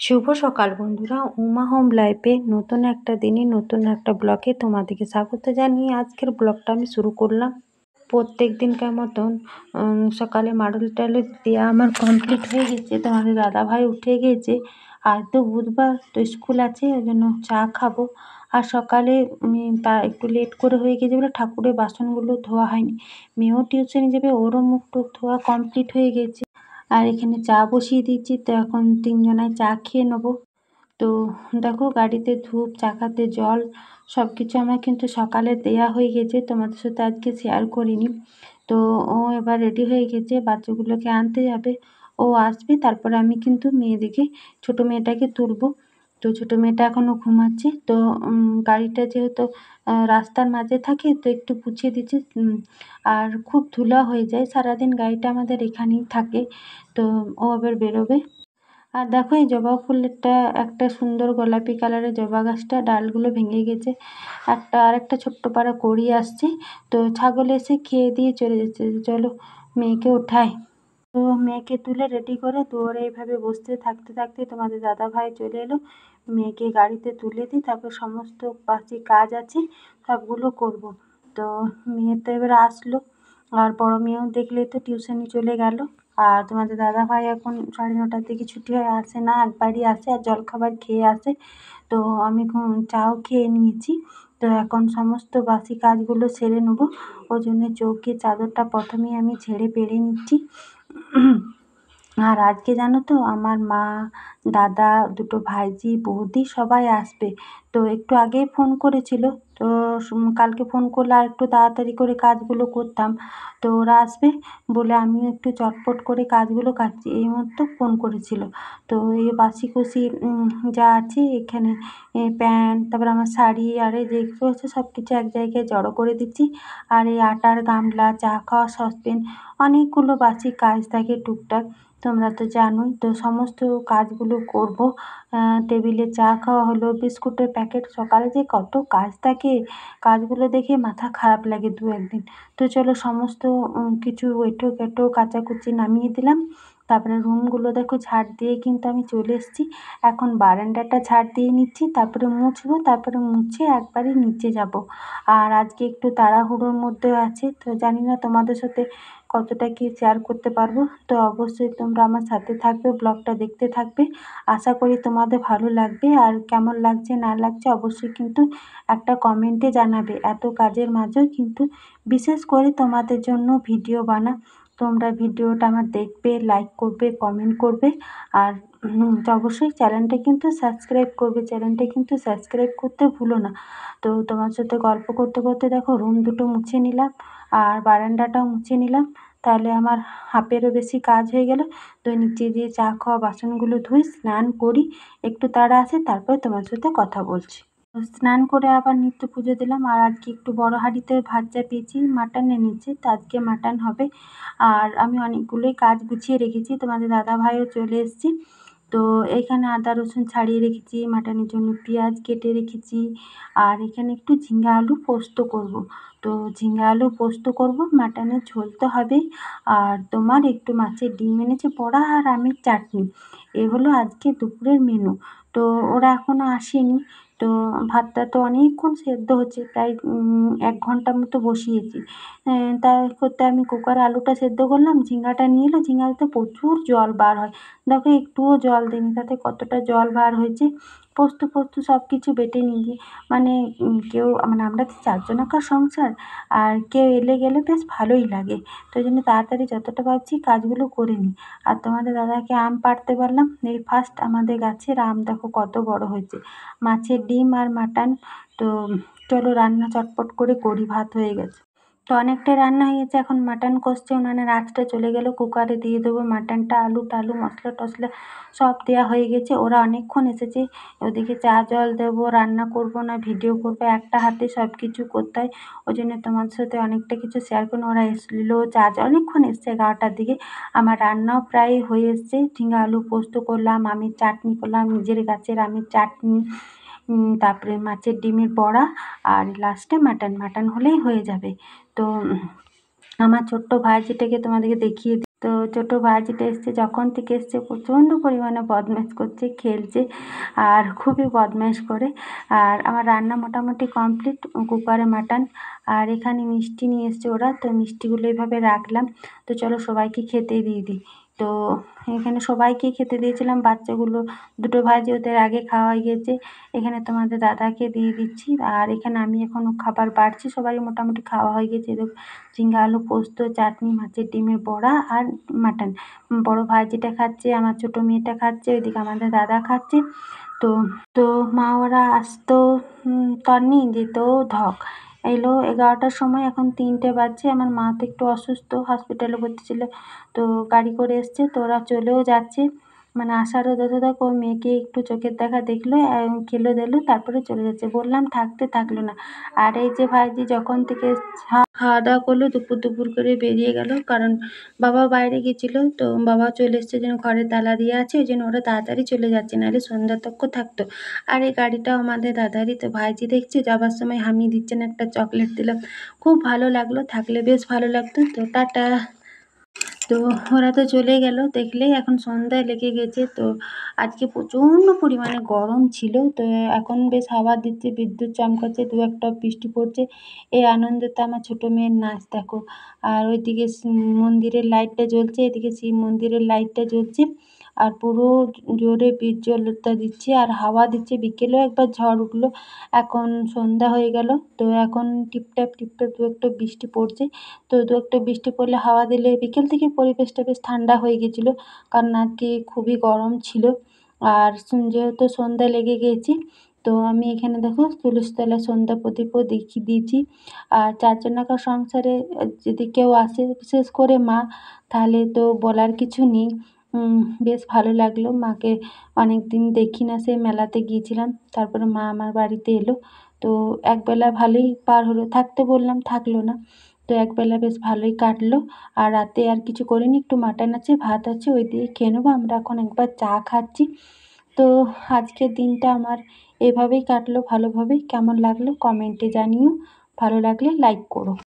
শুভ সকাল বন্ধুরা, উমা হোম লাইফে নতুন একটা দিনে নতুন একটা ব্লগে তোমাদেরকে স্বাগত জানিয়ে আজকের ব্লগটা আমি শুরু করলাম। প্রত্যেক দিনকার মতন সকালে মাড়ল টাড়ল দেওয়া আমার কমপ্লিট হয়ে গেছে। তোমাদের দাদাভাই উঠে গিয়েছে, আজ তো বুধবার, তো স্কুল আছে, ওই জন্য চা খাবো। আর সকালে তা একটু লেট করে হয়ে গেছে বলে ঠাকুরের বাসনগুলো ধোয়া হয়নি। মেয়েও টিউশনে যাবে, ওরও মুখ টুক ধোয়া কমপ্লিট হয়ে গেছে। আর এখানে চা বসিয়ে দিয়েছি, তো এখন তিনজনায় চা খেয়ে নেবো। তো দেখো, গাড়িতে ধূপ, চাকাতে জল, সব কিছু আমার কিন্তু সকালে দেয়া হয়ে গেছে, তোমাদের সাথে আজকে শেয়ার করিনি। তো ও এবার রেডি হয়ে গেছে, বাচ্চাগুলোকে আনতে যাবে। ও আসবে, তারপরে আমি কিন্তু মেয়েদিকে, ছোটো মেয়েটাকে তুলবো। তো ছোটো মেয়েটা এখনও ঘুমাচ্ছে। তো গাড়িটা যেহেতু রাস্তার মাঝে থাকে, তো একটু পুছিয়ে দিচ্ছি। আর খুব ধুলা হয়ে যায়, সারাদিন গাড়িটা আমাদের এখানেই থাকে। তো ও এবার বেরোবে। আর দেখো, এই জবা ফুলেরটা একটা সুন্দর গোলাপি কালারের জবা গাছটা ডালগুলো ভেঙে গেছে। আরেকটা ছোট্ট পাড়া কড়ি আসছে। তো ছাগল এসে খেয়ে দিয়ে চলে যাচ্ছে। চলো মেয়েকে উঠাই। তো মেয়েকে তুলে রেডি করে দৌড়ে এইভাবে বসতে থাকতে থাকতে তোমাদের দাদাভাই চলে এলো। মেয়েকে গাড়িতে তুলে দিই, তারপর সমস্ত বাকি কাজ আছে সবগুলো করব। তো মেয়ে তো এবার আসলো, আর বড় মেয়েও দেখলে তো টিউশনি চলে গেল। আর তোমাদের দাদাভাই এখন 9:30টার দিকে ছুটি হয়ে আসে না, একবারই আসে আর জলখাবার খেয়ে আসে। তো আমি চাও খেয়ে নিয়েছি। তো এখন সমস্ত বাসি কাজগুলো সেরে নেবো। ওই জন্য চৌকির চাদরটা প্রথমেই আমি ঝেড়ে পেরে নিচ্ছি। আর আজকে জানো তো, আমার মা, দাদা, দুটো ভাইঝি, বৌদি সবাই আসবে। তো একটু আগেই ফোন করেছিল। তো কালকে ফোন করলে আর একটু তাড়াতাড়ি করে কাজগুলো করতাম। তো ওরা আসবে বলে আমিও একটু চটপট করে কাজগুলো কাটছি, এইমাত্র ফোন করেছিল। তো এই বাসি কুসি যা আছে এখানে, প্যান্ট, তারপর আমার শাড়ি, আর এই যেগুলো আছে সব কিছু এক জায়গায় জড়ো করে দিচ্ছি। আর এই আটার গামলা, চা খাওয়ার সসপ্যান, অনেকগুলো বাসি কাজ থাকে টুকটাক, তোমরা তো জানোই। তো সমস্ত কাজগুলো করব। টেবিলে চা খাওয়া হলো, বিস্কুটের প্যাকেট, সকালে যে কত কাজ থাকে, কাজগুলো দেখে মাথা খারাপ লাগে দু একদিন। তো চলো সমস্ত কিছু এঁটো কেটো কাচাকুচি নামিয়ে দিলাম। তারপরে রুমগুলো দেখো ঝাড় দিয়ে কিন্তু আমি চলে এসেছি। এখন বারান্দাটা ঝাড় দিয়ে নিচ্ছি, তারপরে মুছবো, তারপরে মুছে একবারে নিচে যাব। আর আজকে একটু তাড়াহুড়োর মধ্যে আছে, তো জানি না তোমাদের সাথে কতটা কি শেয়ার করতে পারবো। তো অবশ্যই তোমরা আমার সাথে থাকবে, ব্লগটা দেখতে থাকবে। আশা করি তোমাদের ভালো লাগবে। আর কেমন লাগছে না লাগছে অবশ্যই কিন্তু একটা কমেন্টে জানাবে। এত কাজের মাঝেও কিন্তু বিশেষ করে তোমাদের জন্য ভিডিও বানা। তোমরা ভিডিওটা আমার দেখবে, লাইক করবে, কমেন্ট করবে। আর অবশ্যই চ্যানেলটা কিন্তু সাবস্ক্রাইব করবে, চ্যানেলটা কিন্তু সাবস্ক্রাইব করতে ভুলো না। তো তোমার সাথে গল্প করতে করতে দেখো রুম দুটো মুছে নিলাম, আর বারান্দাটাও মুছে নিলাম। তাহলে আমার হাফেরও বেশি কাজ হয়ে গেল। তো নিচে গিয়ে চা খাওয়া বাসনগুলো ধুই, স্নান করি, একটু তাড়া আছে, তারপরে তোমার সাথে কথা বলছি। স্নান করে আবার নিত্য পুজো দিলাম। আর আজকে একটু বড় হাঁড়িতে ভাত চাপিয়েছি, মাটন এনেছে, তো আজকে মাটন হবে। আর আমি অনেকগুলোই কাজ গুছিয়ে রেখেছি, তোমাদের দাদাভাইও চলে এসেছে। তো এখানে আদা রসুন ছাড়িয়ে রেখেছি, মাটনের জন্য পেঁয়াজ কেটে রেখেছি। আর এখানে একটু ঝিঙ্গা আলু পোস্ত করব। তো ঝিঙ্গা আলু পোস্ত করব, মাটনের ঝোল তো হবেই। আর তোমার একটু মাছের ডিম এনেছে বড়া, আর আমের চাটনি। এ হলো আজকে দুপুরের মেনু। তো ওরা এখনও আসেনি। তো ভাতটা তো অনেকক্ষণ সেদ্ধ হচ্ছে, প্রায় 1 ঘন্টা মতো বসিয়েছি। তাই করতে আমি কুকারে আলুটা সেদ্ধ করলাম, ঝিঙ্গাটা নিয়ে এলো, ঝিঙ্গাতে প্রচুর জল বার হয়। দেখো একটুও জল দিইনি, তাতে কতটা জল বার হয়েছে। পোস্ত ফোস্ত সব কিছু বেটে নিয়ে, মানে কেউ, মানে আমরা তো 4 জনকার সংসার, আর কেউ এলে গেলে বেশ ভালোই লাগে। তো ওই জন্য তাড়াতাড়ি যতটা পারছি কাজগুলো করে নিই। আর তোমাদের দাদাকে আম পাড়তে পারলাম, এই ফার্স্ট আমাদের গাছের আম দেখো কত বড় হয়েছে। মাছের ডিম আর মাটন। তো চলো রান্না চটপট করে করি, ভাত হয়ে গেছে। তো অনেকটাই রান্না হয়ে গেছে, এখন মাটন কষছে, উনানের আঁচটা চলে গেল, কুকারে দিয়ে দেবো মাটনটা। আলু টালু মশলা টশলা সব দেওয়া হয়ে গেছে। ওরা অনেকক্ষণ এসেছে, ওদিকে চা জল দেবো, রান্না করব না ভিডিও করবো, একটা হাতে সব কিছু করতে হয়। ওই জন্য তোমাদের সাথে অনেকটা কিছু শেয়ার করুন। ওরা এসলো, চা জল অনেকক্ষণ এসছে, 11টার দিকে। আমার রান্নাও প্রায় হয়ে এসছে, ঝিঙ্গা আলু পোস্ত করলাম, আমের চাটনি করলাম, নিজের গাছের আমের চাটনি, তারপরে মাছের ডিমের বড়া, আর লাস্টে মাটন হলেই হয়ে যাবে। তো আমার ছোট্ট ভাইঝিটাকে তোমাদেরকে দেখিয়ে দিই। তো ছোটো ভাইজিটা এসছে, যখন থেকে এসছে প্রচণ্ড পরিমাণে বদমাইশ করছে, খেলছে আর খুবই বদমাইশ করে। আর আমার রান্না মোটামুটি কমপ্লিট, কুকারে মাটন। আর এখানে মিষ্টি নিয়ে এসছে ওরা, তো মিষ্টিগুলো এভাবে রাখলাম। তো চলো সবাইকে খেতে দিয়ে দিই। তো এখানে সবাইকেই খেতে দিয়েছিলাম, বাচ্চাগুলো দুটো ভাইজি ওদের আগে খাওয়া হয়ে গেছে। এখানে তোমাদের দাদাকে দিয়ে দিচ্ছি, আর এখানে আমি এখনও খাবার বাড়ছি। সবারই মোটামুটি খাওয়া হয়ে গেছে। ঝিঙ্গা আলু পোস্ত, চাটনি, মাছের ডিমের বড়া আর মাটন। বড় ভাইজিটা খাচ্ছে, আমার ছোটো মেয়েটা খাচ্ছে, ওইদিকে আমাদের দাদা খাচ্ছে। তো তো মা ওরা আসতো তন্নি, যেত ধক। এলো 11টার সময়, এখন 3টে বাজছে। আমার মা তো একটু অসুস্থ, হসপিটালে ভর্তি ছিল, তো গাড়ি করে এসছে। তো ওরা চলেও যাচ্ছে, মানে আসারও যত দেখো, মেয়েকে একটু চোখের দেখা দেখলো, খেলো দিলো, তারপরে চলে যাচ্ছে। বললাম থাকতে, থাকলো না। আর এই যে ভাইজি যখন থেকে খাওয়া দাওয়া করলো, দুপুর করে বেরিয়ে গেল, কারণ বাবা বাইরে গেছিলো। তো বাবা চলে এসছে, যেন ঘরে তালা দিয়ে আছে, ওই জন্য ওরা তাড়াতাড়ি চলে যাচ্ছে, নাহলে সন্ধ্যা তক্ক থাকতো। আর এই গাড়িটাও আমাদের দাদারই। তো ভাইজি দেখছে, যাবার সময় হামি দিচ্ছেন, একটা চকলেট দিলাম, খুব ভালো লাগলো। থাকলে বেশ ভালো লাগতো। তো টাটা। তো ওরা তো চলে গেল, দেখলে এখন সন্ধ্যায় লেগে গেছে। তো আজকে প্রচণ্ড পরিমাণে গরম ছিল। তো এখন বেশ হাওয়া দিচ্ছে, বিদ্যুৎ চমকাচ্ছে, দু একটা বৃষ্টি পড়ছে। এই আনন্দতে আমার ছোটো মেয়ের নাচ দেখো। আর ওইদিকে মন্দিরের লাইটটা জ্বলছে, এদিকে শিব মন্দিরের লাইটটা জ্বলছে, আর পুরো জোরে বিদ্যুৎটা দিচ্ছে আর হাওয়া দিচ্ছে। বিকেলেও একবার ঝড় উঠলো, এখন সন্ধ্যা হয়ে গেল। তো এখন টিপটাপ টিপটাপ দু একটা বৃষ্টি পড়ছে। তো দু একটা বৃষ্টি পড়লে, হাওয়া দিলে, বিকেল থেকে পরিবেশটা বেশ ঠান্ডা হয়ে গেছিলো, কারণ আজকে খুবই গরম ছিল। আর যেহেতু সন্ধ্যা লেগে গেছে, তো আমি এখানে দেখো তুলসী তলায় সন্ধ্যা প্রদীপও দেখিয়ে দিয়েছি। আর চারজনাকার সংসারে যদি কেউ আসে, বিশেষ করে মা, তাহলে তো বলার কিছু নেই। বেশ ভালো লাগলো। মাকে অনেক দিন দেখি না, সেই মেলাতে গিয়েছিলাম, তারপরে মা আমার বাড়িতে এলো। তো একবেলা ভালোই পার হলো, থাকতে বললাম থাকলো না। তো একবেলা বেশ ভালোই কাটলো। আর রাতে আর কিছু করিনি, একটু মাটন আছে, ভাত আছে, ওই দিয়ে খেয়ে নেবো। আমরা এখন একবার চা খাচ্ছি। তো আজকের দিনটা আমার এভাবেই কাটলো, ভালোভাবেই। কেমন লাগলো কমেন্টে জানিও, ভালো লাগলে লাইক করো।